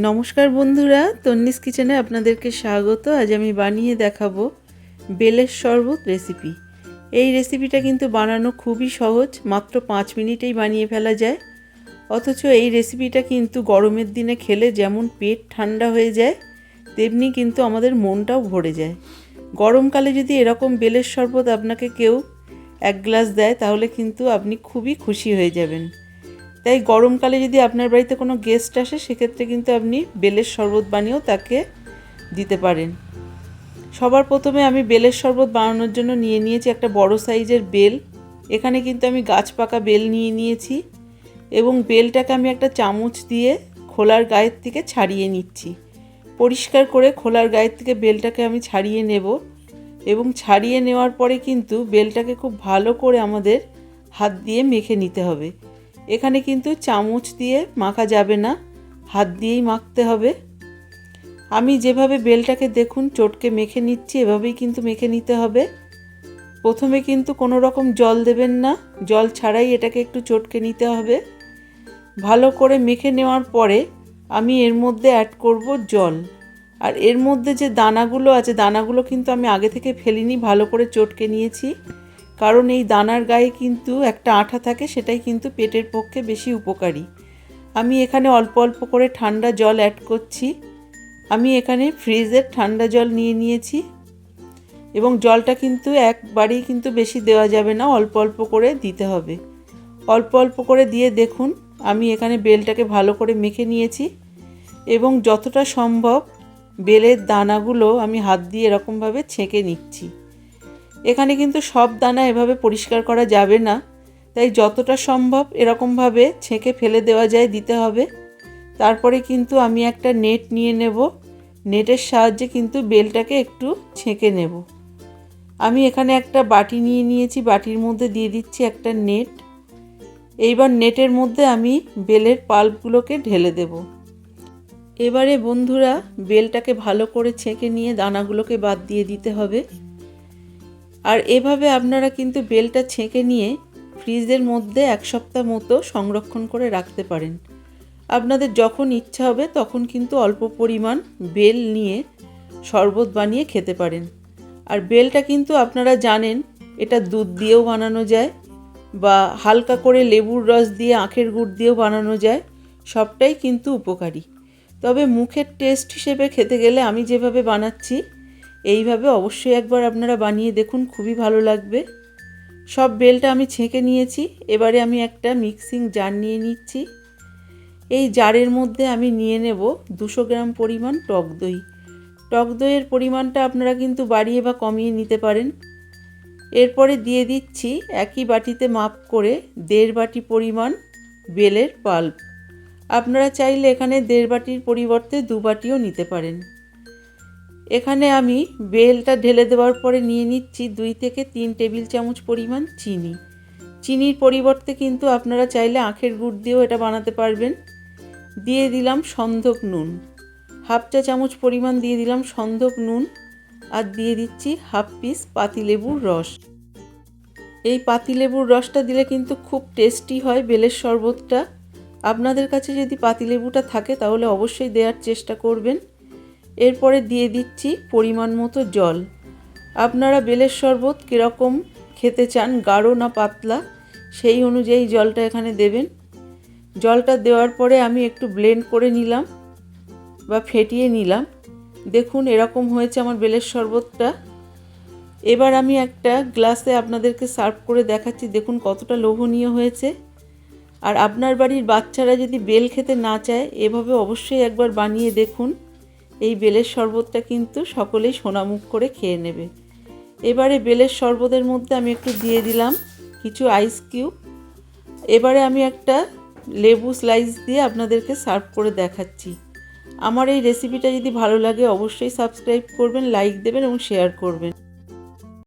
নমস্কার বন্ধুরা, তন্নিস কিচেনে আপনাদেরকে স্বাগত। আজ আমি বানিয়ে দেখাবো বেলের শরবত রেসিপি। এই রেসিপিটা কিন্তু বানানো খুবই সহজ, মাত্র 5 মিনিটেই বানিয়ে ফেলা যায়। অথচ এই রেসিপিটা কিন্তু গরমের দিনে খেলে যেমন পেট ঠান্ডা হয়ে যায়, তেমনি কিন্তু আমাদের মনটাও ভরে যায়। গরমকালে যদি এরকম বেলের শরবত আপনাকে কেউ 1 গ্লাস দেয়, তাহলে কিন্তু আপনি খুবই খুশি হয়ে যাবেন। তাই গরমকালে যদি আপনার বাড়িতে কোনো গেস্ট আসে, সেক্ষেত্রে কিন্তু আপনি বেলের শরবত বানিয়েও তাকে দিতে পারেন। সবার প্রথমে আমি বেলের শরবত বানানোর জন্য নিয়ে নিয়েছি একটা বড় সাইজের বেল। এখানে কিন্তু আমি গাছ পাকা বেল নিয়ে নিয়েছি এবং বেলটাকে আমি একটা চামচ দিয়ে খোলার গায়ের থেকে ছাড়িয়ে নিচ্ছি। পরিষ্কার করে খোলার গায়ের থেকে বেলটাকে আমি ছাড়িয়ে নেব এবং ছাড়িয়ে নেওয়ার পরে কিন্তু বেলটাকে খুব ভালো করে আমাদের হাত দিয়ে মেখে নিতে হবে। এখানে কিন্তু চামচ দিয়ে মাখা যাবে না, হাত দিয়েই মাখতে হবে। আমি যেভাবে বেলটাকে দেখুন চটকে মেখে নিচ্ছি, এভাবেই কিন্তু মেখে নিতে হবে। প্রথমে কিন্তু কোনো রকম জল দেবেন না, জল ছাড়াই এটাকে একটু চটকে নিতে হবে। ভালো করে মেখে নেওয়ার পরে আমি এর মধ্যে অ্যাড করব জল। আর এর মধ্যে যে দানাগুলো আছে, দানাগুলো কিন্তু আমি আগে থেকে ফেলিনি, ভালো করে চটকে নিয়েছি। কারণ এই দানার গায়ে কিন্তু একটা আঠা থাকে, সেটাই কিন্তু পেটের পক্ষে বেশি উপকারী। আমি এখানে অল্প অল্প করে ঠান্ডা জল অ্যাড করছি। আমি এখানে ফ্রিজের ঠান্ডা জল নিয়ে নিয়েছি এবং জলটা কিন্তু একবারেই কিন্তু বেশি দেওয়া যাবে না, অল্প অল্প করে দিতে হবে। অল্প অল্প করে দিয়ে দেখুন আমি এখানে বেলটাকে ভালো করে মেখে নিয়েছি এবং যতটা সম্ভব বেলের দানাগুলো আমি হাত দিয়ে এরকমভাবে ছেঁকে নিচ্ছি। এখানে কিন্তু সব দানা এভাবে পরিষ্কার করা যাবে না, তাই যতটা সম্ভব এরকমভাবে ছেঁকে ফেলে দেওয়া যায় দিতে হবে। তারপরে কিন্তু আমি একটা নেট নিয়ে নেব, নেটের সাহায্যে কিন্তু বেলটাকে একটু ছেঁকে নেব। আমি এখানে একটা বাটি নিয়ে নিয়েছি, বাটির মধ্যে দিয়ে দিচ্ছি একটা নেট। এইবার নেটের মধ্যে আমি বেলের পাল্পগুলোকে ঢেলে দেব। এবারে বন্ধুরা বেলটাকে ভালো করে ছেঁকে নিয়ে দানাগুলোকে বাদ দিয়ে দিতে হবে। আর এভাবে আপনারা কিন্তু বেলটা ছেঁকে নিয়ে ফ্রিজের মধ্যে 1 সপ্তাহ মতো সংরক্ষণ করে রাখতে পারেন। আপনাদের যখন ইচ্ছা হবে তখন কিন্তু অল্প পরিমাণ বেল নিয়ে শরবত বানিয়ে খেতে পারেন। আর বেলটা কিন্তু আপনারা জানেন এটা দুধ দিয়েও বানানো যায় বা হালকা করে লেবুর রস দিয়ে আখের গুড় দিয়েও বানানো যায়, সবটাই কিন্তু উপকারী। তবে মুখের টেস্ট হিসেবে খেতে গেলে আমি যেভাবে বানাচ্ছি এইভাবে অবশ্যই একবার আপনারা বানিয়ে দেখুন, খুবই ভালো লাগবে। সব বেলটা আমি ছেঁকে নিয়েছি। এবারে আমি একটা মিক্সিং জার নিয়ে নিচ্ছি। এই জারের মধ্যে আমি নিয়ে নেব 200 গ্রাম পরিমাণ টক দই। টক দইয়ের পরিমাণটা আপনারা কিন্তু বাড়িয়ে বা কমিয়ে নিতে পারেন। এরপরে দিয়ে দিচ্ছি একই বাটিতে মাপ করে 1.5 বাটি পরিমাণ বেলের পাল্প। আপনারা চাইলে এখানে 1.5 বাটির পরিবর্তে 2 বাটিও নিতে পারেন। এখানে আমি বেলটা ঢেলে দেওয়ার পরে নিয়ে নিচ্ছি 2 থেকে 3 টেবিল চামচ পরিমাণ চিনি। চিনির পরিবর্তে কিন্তু আপনারা চাইলে আখের গুড় দিয়েও এটা বানাতে পারবেন। দিয়ে দিলাম সন্ধক নুন, 1/2 চা চামচ পরিমাণ দিয়ে দিলাম সন্ধক নুন। আর দিয়ে দিচ্ছি 1/2 পিস পাতিলেবুর রস। এই পাতিলেবুর রসটা দিলে কিন্তু খুব টেস্টি হয় বেলের শরবতটা। আপনাদের কাছে যদি পাতিলেবুটা থাকে তাহলে অবশ্যই দেওয়ার চেষ্টা করবেন। এরপরে দিয়ে দিচ্ছি পরিমাণ মতো জল। আপনারা বেলের শরবত কীরকম খেতে চান, গাঢ় না পাতলা, সেই অনুযায়ী জলটা এখানে দেবেন। জলটা দেওয়ার পরে আমি একটু ব্লেন্ড করে নিলাম বা ফেটিয়ে নিলাম। দেখুন এরকম হয়েছে আমার বেলের শরবতটা। এবার আমি একটা গ্লাসে আপনাদেরকে সার্ভ করে দেখাচ্ছি, দেখুন কতটা লোভনীয় হয়েছে। আর আপনার বাড়ির বাচ্চারা যদি বেল খেতে না চায়, এভাবে অবশ্যই একবার বানিয়ে দেখুন। এই বেলের শরবতটা কিন্তু সকলেই সোনামুখ করে খেয়ে নেবে। এবারে বেলের শরবতের মধ্যে আমি একটু দিয়ে দিলাম কিছু আইস কিউব। এবারে আমি একটা লেবু স্লাইস দিয়ে আপনাদেরকে সার্ভ করে দেখাচ্ছি। আমার এই রেসিপিটা যদি ভালো লাগে অবশ্যই সাবস্ক্রাইব করবেন, লাইক দেবেন এবং শেয়ার করবেন।